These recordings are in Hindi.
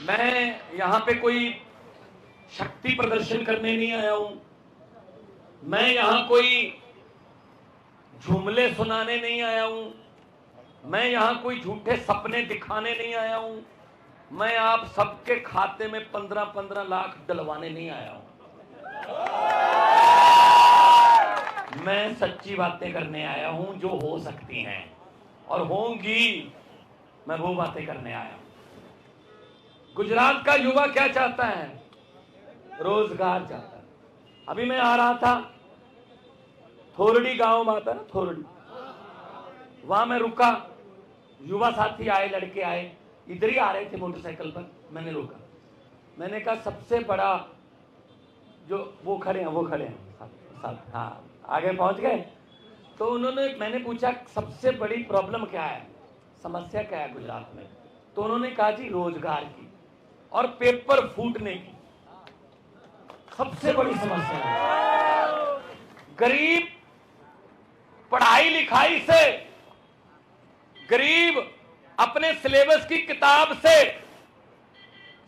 मैं यहां पे कोई शक्ति प्रदर्शन करने नहीं आया हूं। मैं यहां कोई जुमले सुनाने नहीं आया हूं। मैं यहां कोई झूठे सपने दिखाने नहीं आया हूं। मैं आप सबके खाते में 15-15 लाख डलवाने नहीं आया हूं। मैं सच्ची बातें करने आया हूं जो हो सकती हैं और होंगी। मैं वो बातें करने आया हूं। गुजरात का युवा क्या चाहता है? रोजगार चाहता है। अभी मैं आ रहा था, थोरडी गांव में आता है ना, थोरडी, वहां मैं रुका। युवा साथी आए, लड़के आए, इधर ही आ रहे थे मोटरसाइकिल पर। मैंने रोका। मैंने कहा सबसे बड़ा जो वो खड़े हैं साथ, हाँ, आगे पहुंच गए। तो मैंने पूछा सबसे बड़ी प्रॉब्लम क्या है, समस्या क्या है गुजरात में? तो उन्होंने कहा जी रोजगार की और पेपर फूटने की सबसे बड़ी समस्या है। गरीब पढ़ाई लिखाई से, गरीब अपने सिलेबस की किताब से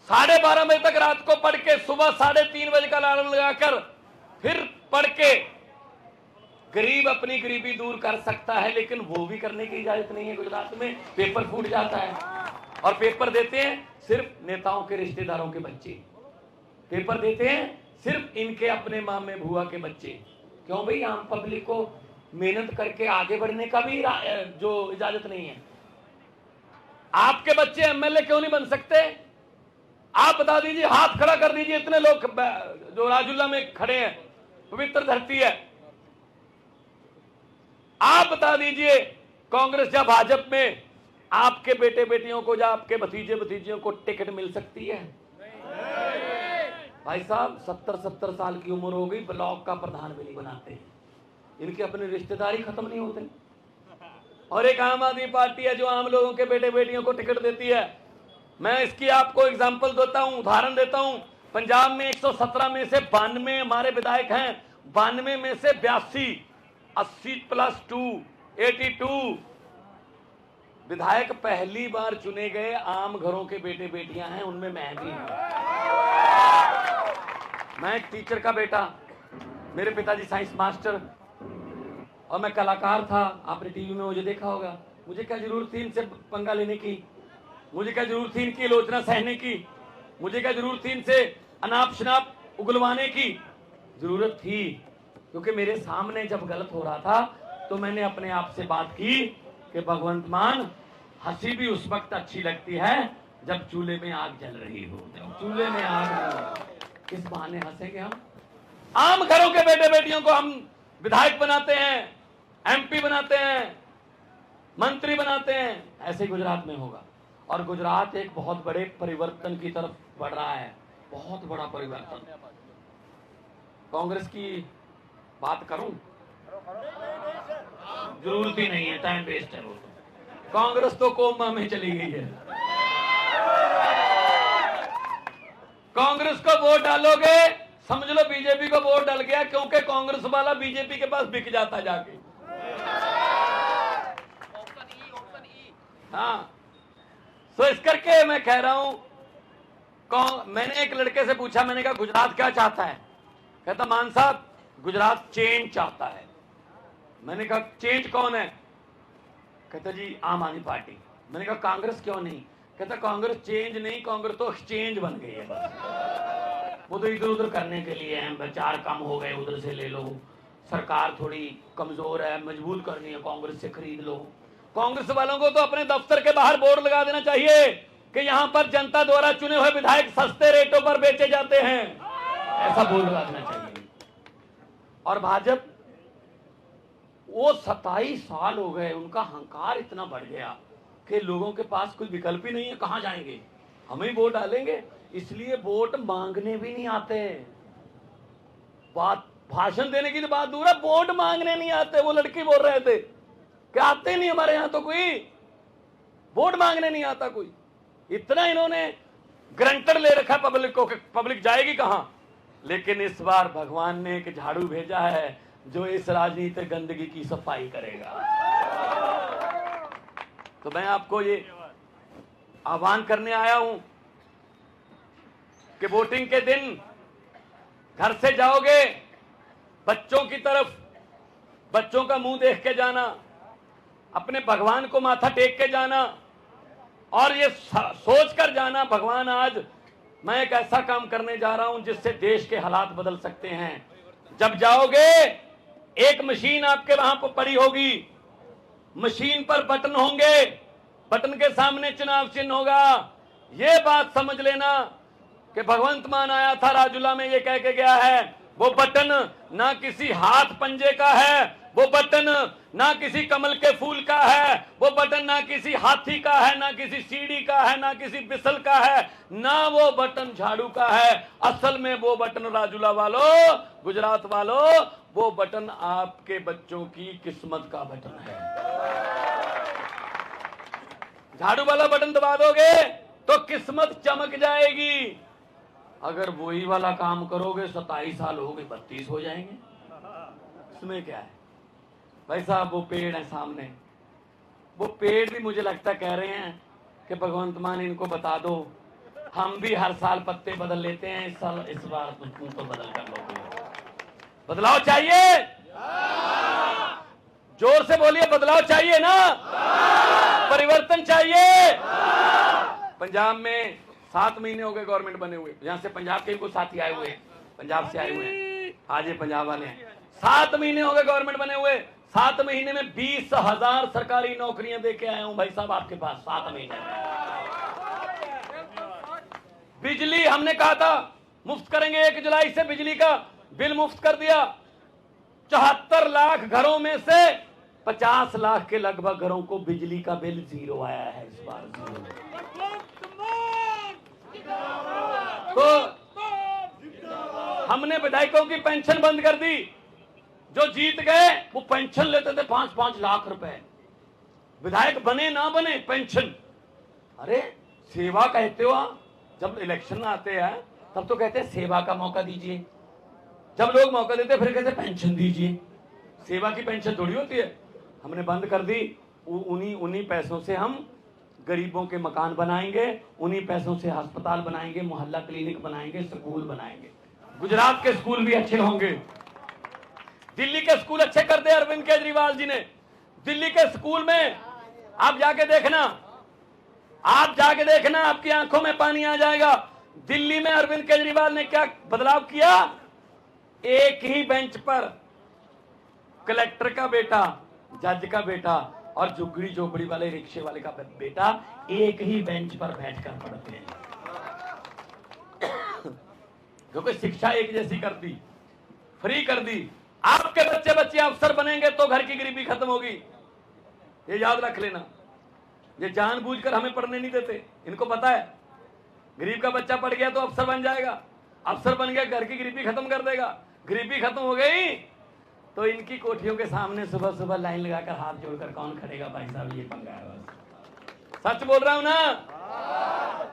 12:30 बजे तक रात को पढ़ के सुबह 3:30 बजे का अलार्म लगाकर फिर पढ़ के गरीब अपनी गरीबी दूर कर सकता है, लेकिन वो भी करने की इजाजत नहीं है गुजरात में। पेपर फूट जाता है और पेपर देते हैं सिर्फ नेताओं के रिश्तेदारों के बच्चे। पेपर देते हैं सिर्फ इनके अपने मामे भुआ के बच्चे। क्यों भाई? आम पब्लिक को मेहनत करके आगे बढ़ने का भी जो इजाजत नहीं है। आपके बच्चे एमएलए क्यों नहीं बन सकते? आप बता दीजिए, हाथ खड़ा कर दीजिए। इतने लोग जो राजुल्ला में खड़े हैं, पवित्र धरती है, आप बता दीजिए कांग्रेस या भाजपा में आपके बेटे बेटियों को या आपके भतीजे भतीजियों को टिकट मिल सकती है? भाई साहब 70-70 साल की उम्र हो गई, ब्लॉक का प्रधान भी नहीं बनाते। इनके अपने रिश्तेदारी खत्म नहीं होते। और एक आम आदमी पार्टी है जो आम लोगों के बेटे बेटियों को टिकट देती है। मैं इसकी आपको एग्जांपल देता हूं, उदाहरण देता हूं। पंजाब में 117 में से 92 हमारे विधायक हैं। 92 में से 82, 80+2, 82 विधायक पहली बार चुने गए आम घरों के बेटे बेटियां हैं। उनमें मैं भी हूं। मैं एक टीचर का बेटा, मेरे पिताजी साइंस मास्टर और मैं कलाकार था। आपने टीवी में मुझे देखा होगा। मुझे क्या जरूरत थी इनसे पंगा लेने की? मुझे क्या जरूरत थी इनकी आलोचना सहने की? मुझे क्या जरूरत थी इनसे अनाप शनाप उगलवाने की? जरूरत थी क्योंकि मेरे सामने जब गलत हो रहा था तो मैंने अपने आप से बात की कि भगवंत मान, हंसी भी उस वक्त अच्छी लगती है जब चूल्हे में आग जल रही हो। जब चूल्हे में आग, किस बहाने हंसेंगे हम? आम घरों के बेटे बेटियों को हम विधायक बनाते हैं, एमपी बनाते हैं, मंत्री बनाते हैं। ऐसे गुजरात में होगा। और गुजरात एक बहुत बड़े परिवर्तन की तरफ बढ़ रहा है, बहुत बड़ा परिवर्तन। कांग्रेस की बात करूं? जरूरत ही नहीं है, टाइम वेस्ट है। वो कांग्रेस तो कोमा में चली गई है। कांग्रेस को वोट डालोगे समझ लो बीजेपी को वोट डल गया, क्योंकि कांग्रेस वाला बीजेपी के पास बिक जाता जाके। हाँ, तो इस करके मैं कह रहा हूं, मैंने एक लड़के से पूछा, मैंने कहा गुजरात क्या चाहता है? कहता मान साहब गुजरात चेंज चाहता है। मैंने कहा चेंज कौन है? कहता जी आम आदमी पार्टी। मैंने कहा कांग्रेस क्यों नहीं? कहता कांग्रेस चेंज नहीं, कांग्रेस तो एक्सचेंज बन गई है बस। वो तो इधर उधर करने के लिए है, 4 कम हो गए उधर से ले लो, सरकार थोड़ी कमजोर है, मजबूत करनी है, कांग्रेस से खरीद लो। कांग्रेस वालों को तो अपने दफ्तर के बाहर बोर्ड लगा देना चाहिए कि यहां पर जनता द्वारा चुने हुए विधायक सस्ते रेटों पर बेचे जाते हैं, ऐसा बोर्ड लगा देना चाहिए। और भाजपा, वो 27 साल हो गए, उनका अहंकार इतना बढ़ गया कि लोगों के पास कोई विकल्प ही नहीं है। कहां जाएंगे? हम ही वोट डालेंगे। इसलिए वोट मांगने भी नहीं आते। बात भाषण देने की तो बात दूर है, वोट मांगने नहीं आते। वो लड़की बोल रहे थे कि आते नहीं हमारे यहां तो कोई वोट मांगने नहीं आता कोई। इतना इन्होंने ग्रंटर ले रखा पब्लिक को कि पब्लिक जाएगी कहां। लेकिन इस बार भगवान ने एक झाड़ू भेजा है जो इस राजनीतिक गंदगी की सफाई करेगा। तो मैं आपको ये आह्वान करने आया हूं कि वोटिंग के दिन घर से जाओगे, बच्चों की तरफ, बच्चों का मुंह देख के जाना, अपने भगवान को माथा टेक के जाना और ये सोच कर जाना, भगवान आज मैं एक ऐसा काम करने जा रहा हूं जिससे देश के हालात बदल सकते हैं। जब जाओगे, एक मशीन आपके वहां पर पड़ी होगी, मशीन पर बटन होंगे, बटन के सामने चुनाव चिन्ह होगा। ये बात समझ लेना कि भगवंत मान आया था राजूला में, ये कह के गया है, वो बटन ना किसी हाथ पंजे का है, वो बटन ना किसी कमल के फूल का है, वो बटन ना किसी हाथी का है, ना किसी सीढ़ी का है, ना किसी बिसल का है, ना वो बटन झाड़ू का है। असल में वो बटन राजूला वालों, गुजरात वालों, वो बटन आपके बच्चों की किस्मत का बटन है। झाड़ू वाला बटन दबा दोगे तो किस्मत चमक जाएगी। अगर वही वाला काम करोगे, 27 साल हो गए 32 हो जाएंगे। इसमें क्या है भाई साहब? वो पेड़ है सामने, वो पेड़ भी मुझे लगता कह रहे हैं कि भगवंत मान इनको बता दो, हम भी हर साल पत्ते बदल लेते हैं, इस बार तुम तो बदल कर लोगे। बदलाव चाहिए? जोर से बोलिए, बदलाव चाहिए ना? परिवर्तन चाहिए? पंजाब में 7 महीने हो गए गवर्नमेंट बने हुए, यहां से पंजाब के कुछ साथी आए हुए हैं, पंजाब से आए हुए हैं, आज ये पंजाब वाले हैं। 7 महीने हो गए गवर्नमेंट बने हुए, 7 महीने में 20,000 सरकारी नौकरियां दे के आया हूं भाई साहब आपके पास। 7 महीने में बिजली हमने कहा था मुफ्त करेंगे, 1 जुलाई से बिजली का बिल मुफ्त कर दिया। 74 लाख घरों में से 50 लाख के लगभग घरों को बिजली का बिल 0 आया है इस बार। 0। तो हमने विधायकों की पेंशन बंद कर दी। जो जीत गए वो पेंशन लेते थे 5-5 लाख रुपए। विधायक बने ना बने पेंशन। अरे सेवा कहते हो आप, जब इलेक्शन आते हैं तब तो कहते हैं सेवा का मौका दीजिए, जब लोग मौका देते फिर कहते पेंशन दीजिए। सेवा की पेंशन थोड़ी होती है। हमने बंद कर दी। उन्हीं पैसों से हम गरीबों के मकान बनाएंगे, उन्हीं पैसों से अस्पताल बनाएंगे, मोहल्ला क्लिनिक बनाएंगे, स्कूल बनाएंगे। गुजरात के स्कूल भी अच्छे होंगे। दिल्ली के स्कूल अच्छे कर दे अरविंद केजरीवाल जी ने। दिल्ली के स्कूल में आप जाके देखना, आपकी आंखों में पानी आ जाएगा। दिल्ली में अरविंद केजरीवाल ने क्या बदलाव किया? एक ही बेंच पर कलेक्टर का बेटा, जज का बेटा और झुग्गी झोपड़ी वाले रिक्शे वाले का बेटा एक ही बेंच पर बैठकर पढ़ते हैं। क्योंकि शिक्षा एक जैसी कर दी, फ्री कर दी। आपके बच्चे अफसर बनेंगे तो घर की गरीबी खत्म होगी, ये याद रख लेना। ये जानबूझकर हमें पढ़ने नहीं देते, इनको पता है गरीब का बच्चा पढ़ गया तो अफसर बन जाएगा, अफसर बन गया घर की गरीबी खत्म कर देगा। गरीबी खत्म हो गई तो इनकी कोठियों के सामने सुबह सुबह लाइन लगाकर हाथ जोड़कर कौन खड़ेगा भाई साहब, ये पंगा है बस। सच बोल रहा हूं ना?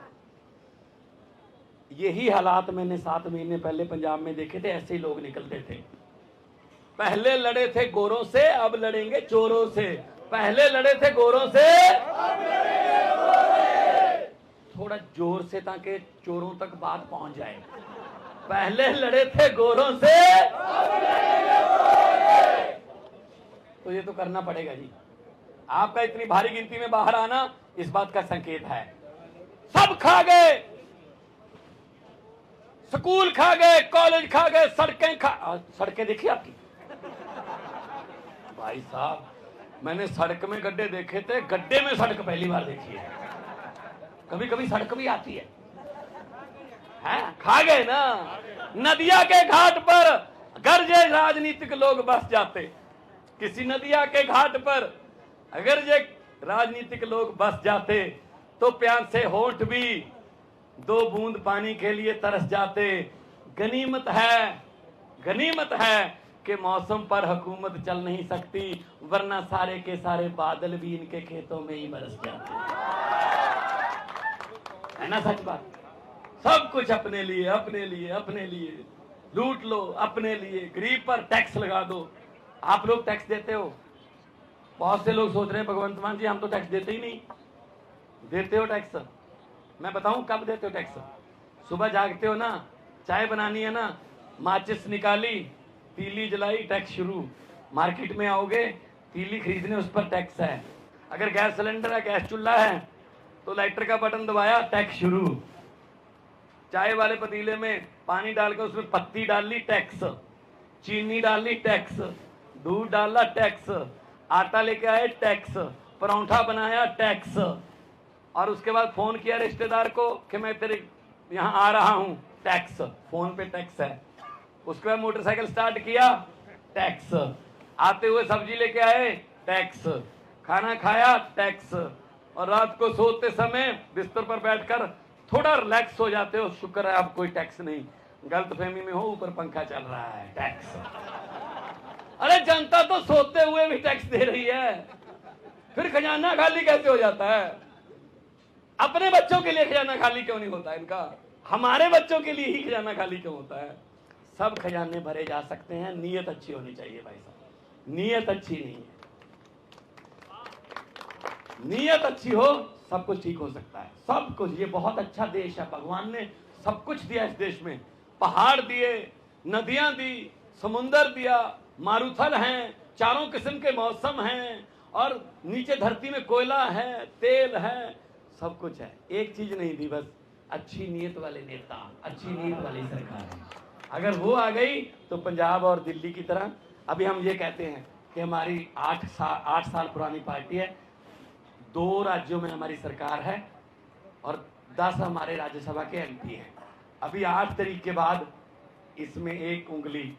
यही हालात मैंने 7 महीने पहले पंजाब में देखे थे। ऐसे ही लोग निकलते थे। पहले लड़े थे गोरों से, अब लड़ेंगे चोरों से। पहले लड़े थे गोरों से, अब लड़ेंगे चोरों से। थोड़ा जोर से ताकि चोरों तक बात पहुंच जाए। पहले लड़े थे गोरों से, अब लड़ेंगे चोरों से। तो ये तो करना पड़ेगा जी। आपका इतनी भारी गिनती में बाहर आना इस बात का संकेत है। सब खा गए, स्कूल खा गए, कॉलेज खा गए, सड़कें देखी आपकी भाई साहब? मैंने सड़क में गड्ढे देखे थे, गड्ढे में सड़क पहली बार देखी है। कभी कभी सड़क भी आती है। खा गए ना। नदिया के घाट पर अगर ये राजनीतिक लोग बस जाते, किसी नदिया के घाट पर अगर ये राजनीतिक लोग बस जाते तो प्यास से होंठ भी 2 बूंद पानी के लिए तरस जाते। गनीमत है कि मौसम पर हुकूमत चल नहीं सकती, वरना सारे के सारे बादल भी इनके खेतों में ही बरस जाते। है ना सच बात? सब कुछ अपने लिए लूट लो, अपने लिए। गरीब पर टैक्स लगा दो। आप लोग टैक्स देते हो? बहुत से लोग सोच रहे हैं भगवंत मान जी हम तो टैक्स देते ही नहीं। देते हो टैक्स? मैं बताऊं कब देते हो टैक्स? सुबह जागते हो ना, चाय बनानी है ना, माचिस निकाली, तीली जलाई, टैक्स शुरू। मार्केट में आओगे, तीली खरीदने, उस पर टैक्स है। अगर गैस सिलेंडर है, गैस चूल्हा है, तो लाइटर का बटन दबाया, टैक्स शुरू। चाय वाले पतीले में पानी डालकर उसमें पत्ती डाल ली, टैक्स। चीनी डाल ली, टैक्स। दूध डाला, टैक्स। आटा लेके आए, टैक्स। परोंठा बनाया, टैक्स। और उसके बाद फोन किया रिश्तेदार को कि मैं तेरे यहाँ आ रहा हूं, टैक्स। फोन पे टैक्स है। उसके बाद मोटरसाइकिल स्टार्ट किया, टैक्स। आते हुए सब्जी लेके आए, टैक्स। खाना खाया, टैक्स। और रात को सोते समय बिस्तर पर बैठकर थोड़ा रिलैक्स हो जाते हो, शुक्र है अब कोई टैक्स नहीं। गलतफहमी में हो, ऊपर पंखा चल रहा है, टैक्स। अरे जनता तो सोते हुए भी टैक्स दे रही है, फिर खजाना खाली कैसे हो जाता है? अपने बच्चों के लिए खजाना खाली क्यों नहीं होता इनका? हमारे बच्चों के लिए ही खजाना खाली क्यों होता है? सब खजाने भरे जा सकते हैं, नीयत अच्छी होनी चाहिए भाई साहब। नीयत अच्छी नहीं है, नीयत अच्छी हो सब कुछ ठीक हो सकता है। सब कुछ, ये बहुत अच्छा देश है, भगवान ने सब कुछ दिया इस देश में। पहाड़ दिए, नदियां दी, समुंदर दिया, मारुथल हैं, चारों किस्म के मौसम हैं, और नीचे धरती में कोयला है, तेल है, सब कुछ है। एक चीज नहीं दी, बस अच्छी नीयत वाले नेता, अच्छी नीयत वाली सरकार है। अगर वो आ गई तो पंजाब और दिल्ली की तरह, अभी हम ये कहते हैं कि हमारी 8 साल पुरानी पार्टी है, 2 राज्यों में हमारी सरकार है और 10 हमारे राज्यसभा के एमपी हैं। अभी 8 तारीख के बाद इसमें 1 उंगली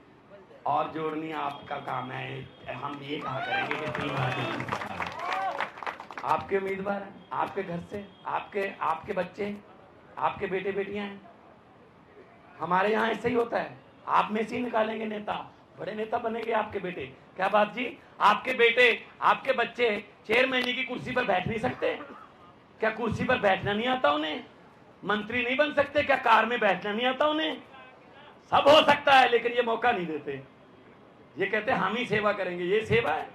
और जोड़नी आपका काम है। हम ये कहा करेंगे कि 3 राज्यों आपके उम्मीदवार हैं, आपके घर से, आपके बच्चे, आपके बेटे बेटियां हैं। हमारे यहाँ ऐसे ही होता है, आप में से ही निकालेंगे नेता, बड़े नेता बनेंगे आपके बेटे। क्या बात जी, आपके बेटे, आपके बच्चे चेयरमैन की कुर्सी पर बैठ नहीं सकते? क्या कुर्सी पर बैठना नहीं आता उन्हें? मंत्री नहीं बन सकते? क्या कार में बैठना नहीं आता उन्हें? सब हो सकता है, लेकिन ये मौका नहीं देते। ये कहते हैं हम ही सेवा करेंगे। ये सेवा है?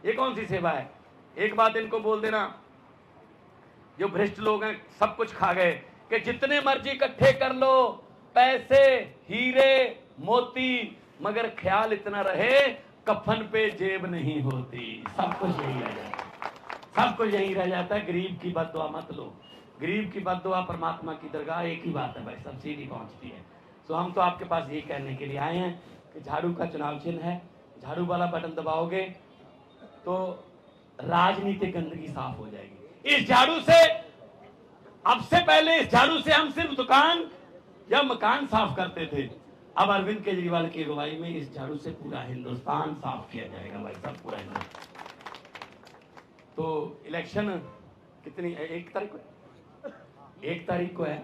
ये कौन सी सेवा है? एक बात इनको बोल देना, जो भ्रष्ट लोग हैं सब कुछ खा गए, कि जितने मर्जी इकट्ठे कर लो पैसे, हीरे मोती, मगर ख्याल इतना रहे कफन पे जेब नहीं होती। सब कुछ यही रह जाता है, सब कुछ यही रह जाता है। गरीब की बद्दुआ मत लो, गरीब की बद्दुआ परमात्मा की दरगाह एक ही बात है भाई, सब सीधी पहुंचती है। तो हम तो आपके पास ये कहने के लिए आए हैं कि झाड़ू का चुनाव चिन्ह है, झाड़ू वाला बटन दबाओगे तो राजनीतिक गंदगी साफ हो जाएगी। इस झाड़ू से, अब से पहले इस झाड़ू से हम सिर्फ दुकान या मकान साफ करते थे, अब अरविंद केजरीवाल की अगुवाई में इस झाड़ू से पूरा हिंदुस्तान साफ किया जाएगा भाई, सब पूरा हिंदुस्तान। तो इलेक्शन कितनी, 1 तारीख को, 1 तारीख को है,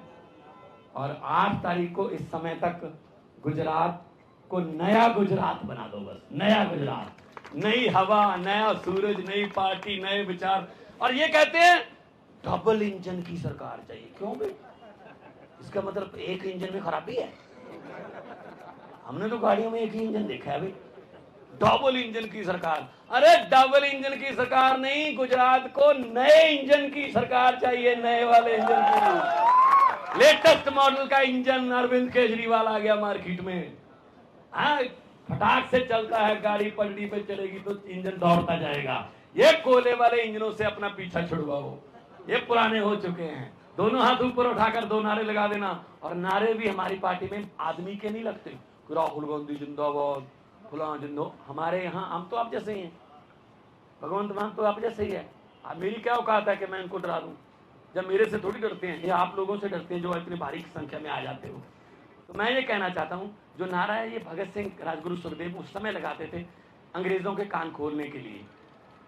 और 8 तारीख को इस समय तक गुजरात को नया गुजरात बना दो, बस नया गुजरात, नई हवा, नया सूरज, नई पार्टी, नए विचार। और ये कहते हैं डबल इंजन की सरकार चाहिए। क्यों भाई? इसका मतलब एक इंजन में खराबी है? हमने तो गाड़ियों में एक ही इंजन देखा है भाई। डबल इंजन की सरकार, अरे डबल इंजन की सरकार नहीं, गुजरात को नए इंजन की सरकार चाहिए, नए वाले इंजन की। लेटेस्ट मॉडल का इंजन अरविंद केजरीवाल आ गया मार्केट में। हाँ, फटाक से चलता है, गाड़ी पलटी पे चलेगी तो इंजन दौड़ता जाएगा। ये कोयले वाले इंजनों से अपना पीछा छुड़वाओ, ये पुराने हो चुके हैं। दोनों हाथ ऊपर उठाकर 2 नारे लगा देना, और नारे भी हमारी पार्टी में आदमी के नहीं लगते, राहुल गांधी जिंदाबाद, फलां जिंदाबाद। हमारे यहाँ हम तो आप जैसे ही हैं, भगवंत मान तो आप जैसे ही है। अब मेरी क्या औकात है कि मैं इनको डरा दूं? जब मेरे से थोड़ी डरते हैं, ये आप लोगों से डरते हैं जो इतनी भारी संख्या में आ जाते हो। तो मैं ये कहना चाहता हूँ, जो नारा है ये भगत सिंह, राजगुरु सुखदेव उस समय लगाते थे अंग्रेजों के कान खोलने के लिए।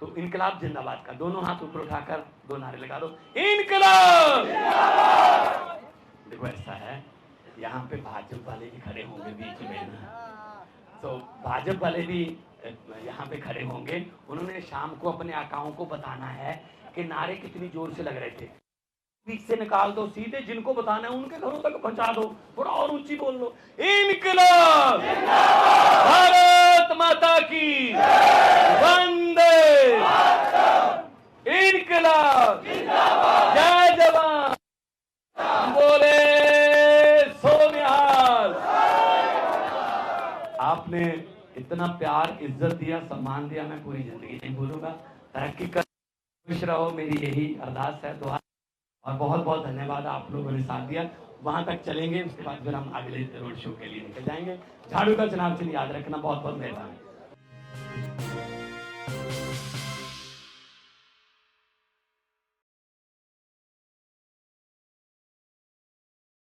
तो इनकलाब जिंदाबाद का दोनों हाथ ऊपर उठाकर 2 नारे लगा दो, इनकलाब। देखो ऐसा है, यहाँ पे भाजपा वाले भी खड़े होंगे बीच में ना, तो भाजपा वाले भी यहाँ पे खड़े होंगे। उन्होंने शाम को अपने आकाओं को बताना है कि नारे कितनी जोर से लग रहे थे। बीच से निकाल दो, सीधे जिनको बताना है उनके घरों तक पहुंचा दो, थोड़ा और ऊंची बोल लो, इनकलाब, भारत माता की वंदे, इनकलाब, जय जवान, बोले आपने इतना प्यार, इज्जत दिया, सम्मान दिया, मैं पूरी जिंदगी नहीं भूलूंगा। तरक्की कर, खुश रहो, मेरी यही अरदास है, दुआ। और बहुत बहुत धन्यवाद, आप लोगों ने साथ दिया। वहां तक चलेंगे, उसके बाद फिर हम अगले रोड शो के लिए निकल जाएंगे। झाड़ू का चुनाव चिन्ह याद रखना। बहुत बहुत मेहरबानी।